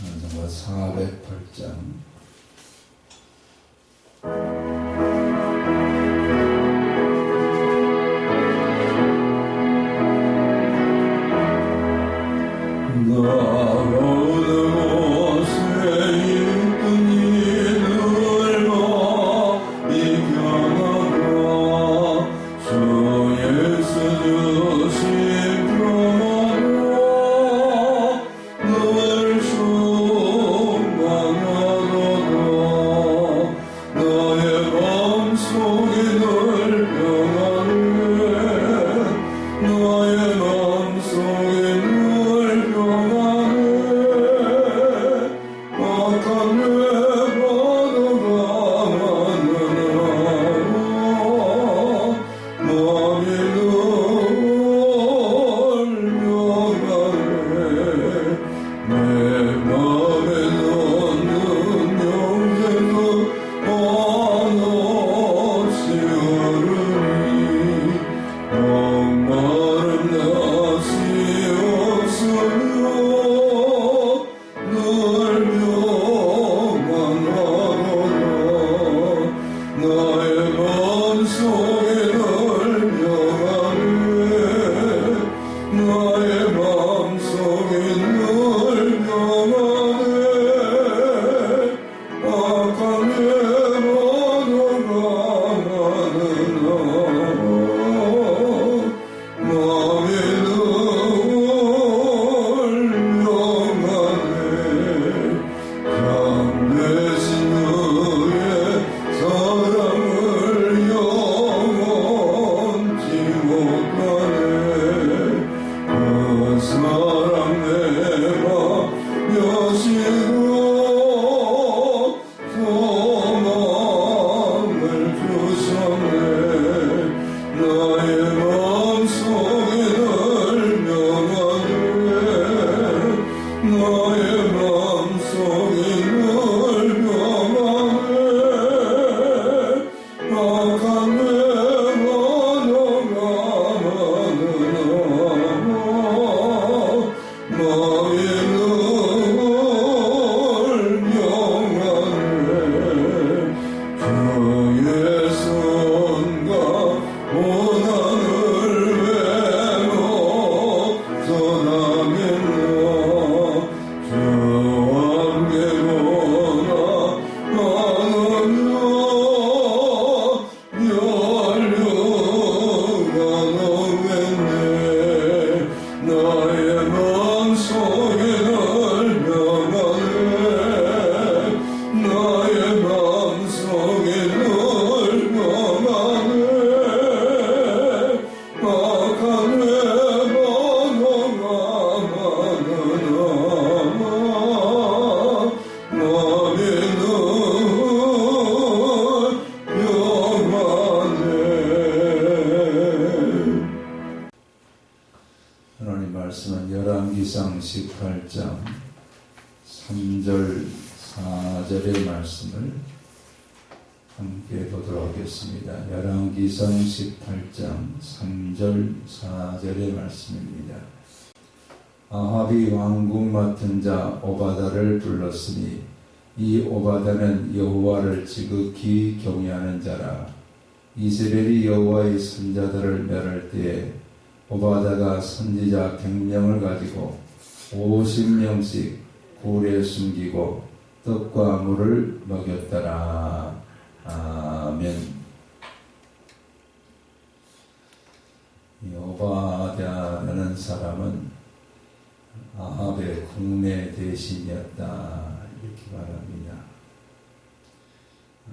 찬송가 408장. 하나님 말씀은 열왕기상 18장 3절 4절의 말씀을 함께 보도록 하겠습니다. 열왕기상 18장 3절 4절의 말씀입니다. 아합이 왕궁 맡은 자 오바다를 불렀으니 이 오바다는 여호와를 지극히 경외하는 자라. 이스라엘이 여호와의 선자들을 멸할 때에 오바다가 선지자 100명을 가지고 50명씩 굴에 숨기고 떡과 물을 먹였더라. 아멘. 이 오바다라는 사람은 아합의 국내 대신이었다, 이렇게 말합니다.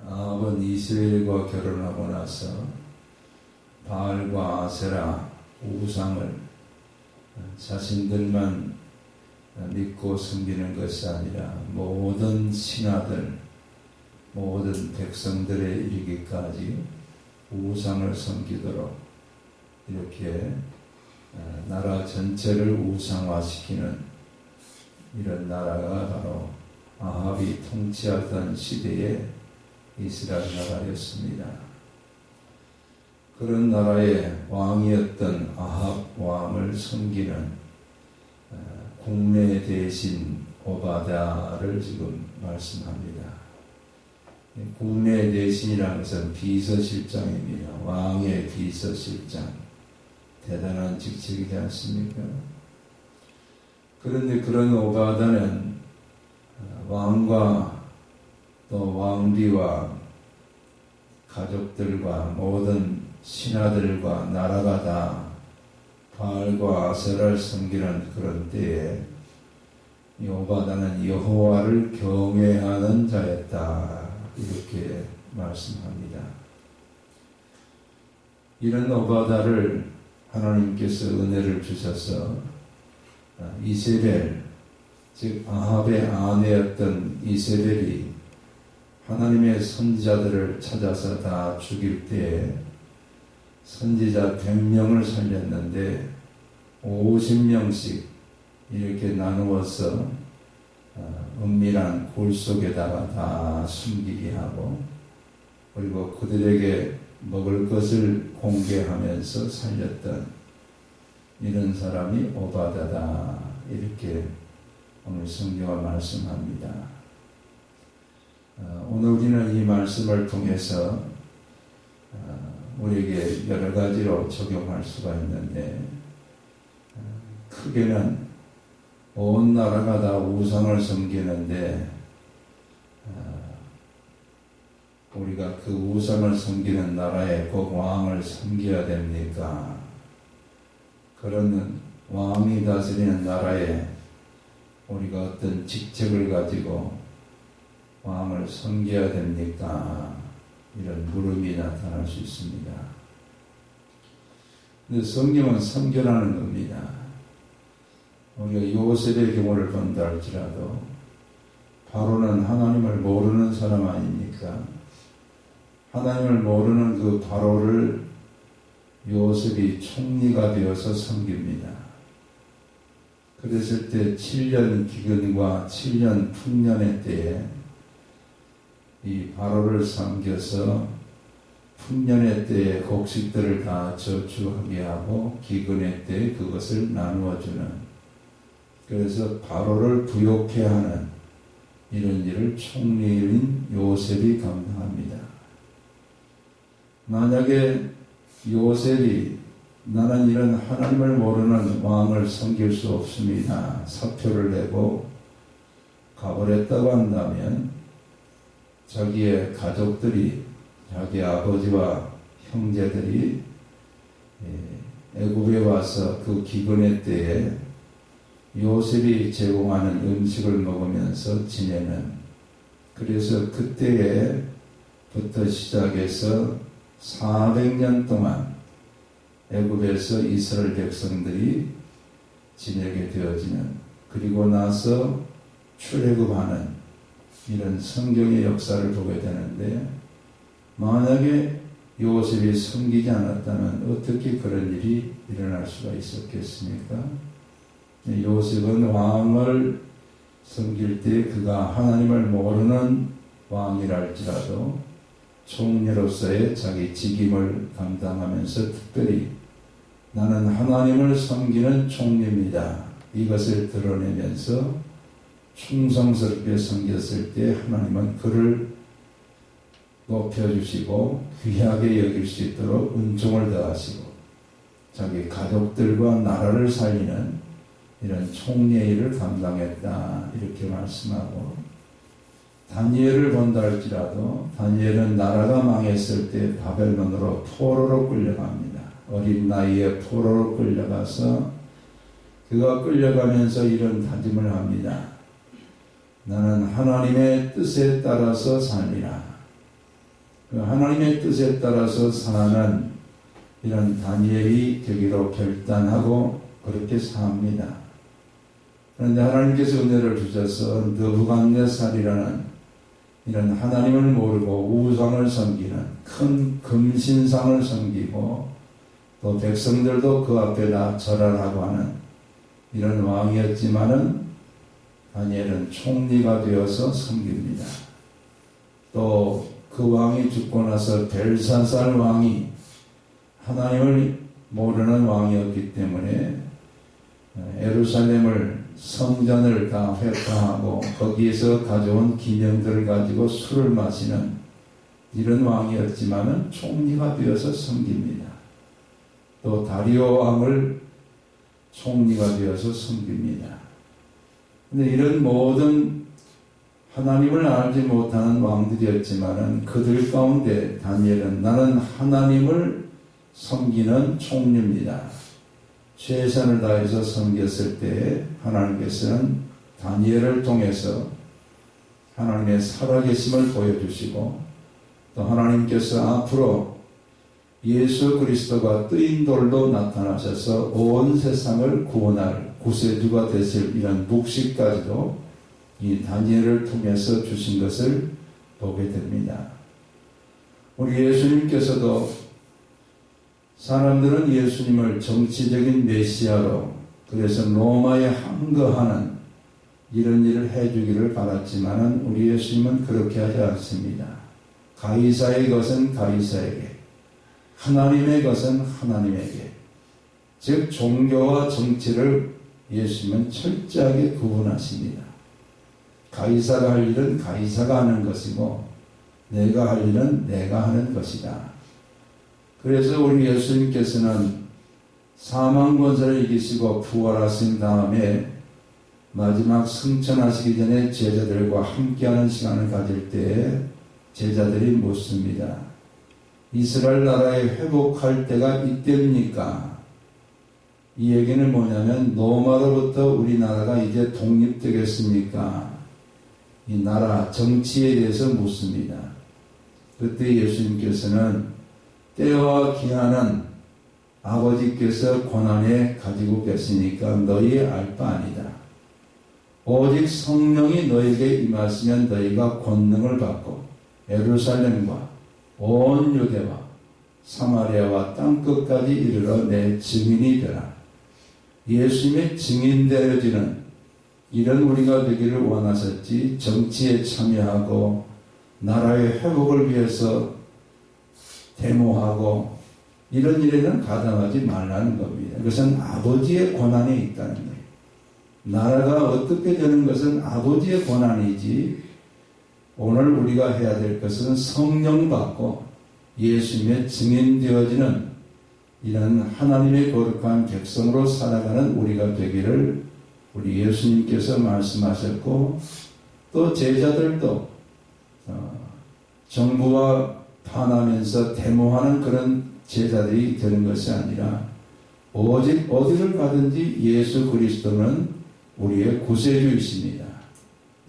아합은 이스라엘과 결혼하고 나서 바알과 아세라 우상을 자신들만 믿고 섬기는 것이 아니라 모든 신하들, 모든 백성들에 이르기까지 우상을 섬기도록 이렇게 나라 전체를 우상화시키는 이런 나라가 바로 아합이 통치하던 시대의 이스라엘 나라였습니다. 그런 나라의 왕이었던 아합 왕을 섬기는 국내 대신 오바다를 지금 말씀합니다. 국내 대신이라는 것은 비서실장입니다. 왕의 비서실장. 대단한 직책이지 않습니까? 그런데 그런 오바다는 왕과 또 왕비와 가족들과 모든 신하들과 나라가 다 바알과 아세라를 섬기는 그런 때에 이 오바다는 여호와를 경외하는 자였다. 이렇게 말씀합니다. 이런 오바다를 하나님께서 은혜를 주셔서 이세벨, 즉 아합의 아내였던 이세벨이 하나님의 선지자들을 찾아서 다 죽일 때에 선지자 100명을 살렸는데 50명씩 이렇게 나누어서 은밀한 굴 속에다가 다 숨기게 하고 그리고 그들에게 먹을 것을 공개하면서 살렸던 이런 사람이 오바다다. 이렇게 오늘 성경은 말씀합니다. 오늘 우리는 이 말씀을 통해서 우리에게 여러 가지로 적용할 수가 있는데 크게는 온 나라가 다 우상을 섬기는데 우리가 그 우상을 섬기는 나라에 꼭 왕을 섬겨야 됩니까? 그런 왕이 다스리는 나라에 우리가 어떤 직책을 가지고 왕을 섬겨야 됩니까? 이런 물음이 나타날 수 있습니다. 근데 성경은 섬겨라는 겁니다. 우리가 요셉의 경우를 본다 할지라도 바로는 하나님을 모르는 사람 아닙니까? 하나님을 모르는 그 바로를 요셉이 총리가 되어서 섬깁니다. 그랬을 때 7년 기근과 7년 풍년의 때에 이 바로를 섬겨서 풍년의 때에 곡식들을 다 저축하게 하고 기근의 때에 그것을 나누어주는, 그래서 바로를 부욕해 하는 이런 일을 총리인 요셉이 감당합니다. 만약에 요셉이 나는 이런 하나님을 모르는 왕을 섬길 수 없습니다. 사표를 내고 가버렸다고 한다면 자기의 가족들이, 자기 아버지와 형제들이 애굽에 와서 그 기근의 때에 요셉이 제공하는 음식을 먹으면서 지내는, 그래서 그때부터 시작해서 400년 동안 애굽에서 이스라엘 백성들이 지내게 되어지는, 그리고 나서 출애굽하는 이런 성경의 역사를 보게 되는데, 만약에 요셉이 섬기지 않았다면 어떻게 그런 일이 일어날 수가 있었겠습니까? 요셉은 왕을 섬길 때 그가 하나님을 모르는 왕이랄지라도 총리로서의 자기 직임을 감당하면서 특별히 나는 하나님을 섬기는 총리입니다. 이것을 드러내면서 충성스럽게 섬겼을 때 하나님은 그를 높여주시고 귀하게 여길 수 있도록 은총을 더하시고 자기 가족들과 나라를 살리는 이런 총리의 일을 감당했다. 이렇게 말씀하고, 다니엘을 본다 할지라도 다니엘은 나라가 망했을 때 바벨론으로 포로로 끌려갑니다. 어린 나이에 포로로 끌려가서 그가 끌려가면서 이런 다짐을 합니다. 나는 하나님의 뜻에 따라서 살리라. 그 하나님의 뜻에 따라서 사는 이런 다니엘이 되기로 결단하고 그렇게 삽니다. 그런데 하나님께서 은혜를 주셔서 느부갓네살이라는 이런 하나님을 모르고 우상을 섬기는 큰 금신상을 섬기고 또 백성들도 그 앞에 다 절하라고 하는 이런 왕이었지만은 다니엘은 총리가 되어서 섬깁니다. 또 그 왕이 죽고 나서 벨사살 왕이 하나님을 모르는 왕이었기 때문에 예루살렘을 성전을 다 회파하고 거기에서 가져온 기념들을 가지고 술을 마시는 이런 왕이었지만은 총리가 되어서 섬깁니다. 또 다리오 왕을 총리가 되어서 섬깁니다. 근데 이런 모든 하나님을 알지 못하는 왕들이었지만은 그들 가운데 다니엘은 나는 하나님을 섬기는 총리입니다. 최선을 다해서 섬겼을 때 하나님께서는 다니엘을 통해서 하나님의 살아계심을 보여주시고 또 하나님께서 앞으로 예수 그리스도가 뜨인 돌로 나타나셔서 온 세상을 구원할 구세주가 되실 이런 묵시까지도 이 다니엘을 통해서 주신 것을 보게 됩니다. 우리 예수님께서도 사람들은 예수님을 정치적인 메시아로 그래서 로마에 항거하는 이런 일을 해주기를 바랐지만은 우리 예수님은 그렇게 하지 않습니다. 가이사의 것은 가이사에게, 하나님의 것은 하나님에게, 즉 종교와 정치를 예수님은 철저하게 구분하십니다. 가이사가 할 일은 가이사가 하는 것이고 내가 할 일은 내가 하는 것이다. 그래서 우리 예수님께서는 사망 권세를 이기시고 부활하신 다음에 마지막 승천하시기 전에 제자들과 함께하는 시간을 가질 때에 제자들이 묻습니다. 이스라엘 나라에 회복할 때가 이때입니까? 이 얘기는 뭐냐면 로마로부터 우리나라가 이제 독립되겠습니까? 이 나라 정치에 대해서 묻습니다. 그때 예수님께서는 때와 기한은 아버지께서 권한에 가지고 계시니까 너희 알 바 아니다. 오직 성령이 너에게 임하시면 너희가 권능을 받고 예루살렘과 온 유대와 사마리아와 땅끝까지 이르러 내 증인이 되라. 예수님의 증인 되어지는 이런 우리가 되기를 원하셨지 정치에 참여하고 나라의 회복을 위해서 데모하고 이런 일에는 가담하지 말라는 겁니다. 그것은 아버지의 권한이 있다는 거예요. 나라가 어떻게 되는 것은 아버지의 권한이지 오늘 우리가 해야 될 것은 성령 받고 예수님의 증인 되어지는 이런 하나님의 거룩한 백성으로 살아가는 우리가 되기를 우리 예수님께서 말씀하셨고 또 제자들도 정부와 반하면서 데모하는 그런 제자들이 되는 것이 아니라 오직 어디를 가든지 예수 그리스도는 우리의 구세주이십니다.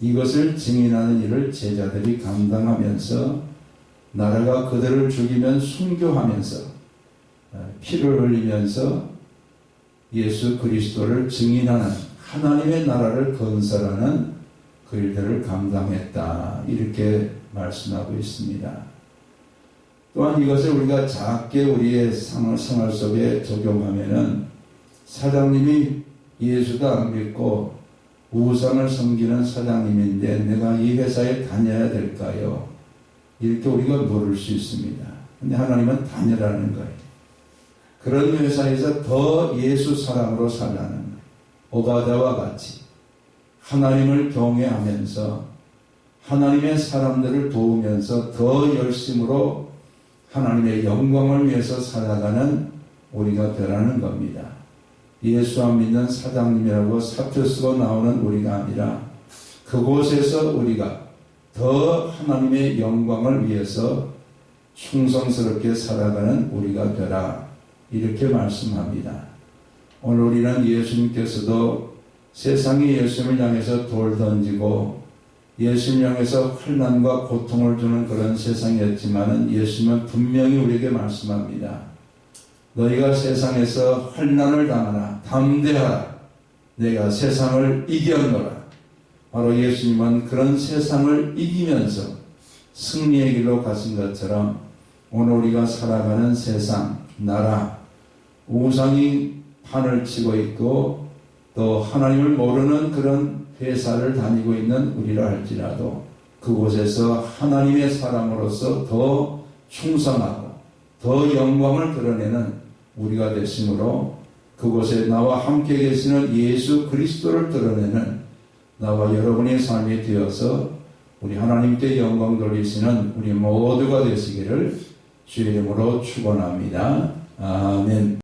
이것을 증인하는 일을 제자들이 감당하면서 나라가 그들을 죽이면 순교하면서 피를 흘리면서 예수 그리스도를 증인하는 하나님의 나라를 건설하는 그 일들을 감당했다. 이렇게 말씀하고 있습니다. 또한 이것을 우리가 작게 우리의 생활 속에 적용하면은 사장님이 예수도 안 믿고 우상을 섬기는 사장님인데 내가 이 회사에 다녀야 될까요? 이렇게 우리가 물을 수 있습니다. 근데 하나님은 다녀라는 거예요. 그런 회사에서 더 예수 사람으로 살라는 거예요. 오바다와 같이 하나님을 경외하면서 하나님의 사람들을 도우면서 더 열심으로 하나님의 영광을 위해서 살아가는 우리가 되라는 겁니다. 예수 안 믿는 사장님이라고 사표 쓰고 나오는 우리가 아니라 그곳에서 우리가 더 하나님의 영광을 위해서 충성스럽게 살아가는 우리가 되라. 이렇게 말씀합니다. 오늘 우리는 예수님께서도 세상이 예수님을 향해서 돌 던지고 예수님을 향해서 환난과 고통을 주는 그런 세상이었지만은 예수님은 분명히 우리에게 말씀합니다. 너희가 세상에서 환난을 당하나 담대하라. 내가 세상을 이겼노라. 바로 예수님은 그런 세상을 이기면서 승리의 길로 가신 것처럼 오늘 우리가 살아가는 세상, 나라, 우상이 판을 치고 있고 또 하나님을 모르는 그런 회사를 다니고 있는 우리라 할지라도 그곳에서 하나님의 사람으로서 더 충성하고 더 영광을 드러내는 우리가 되심으로 그곳에 나와 함께 계시는 예수 그리스도를 드러내는 나와 여러분의 삶이 되어서 우리 하나님께 영광 돌리시는 우리 모두가 되시기를 주의 이름으로 축원합니다. 아멘.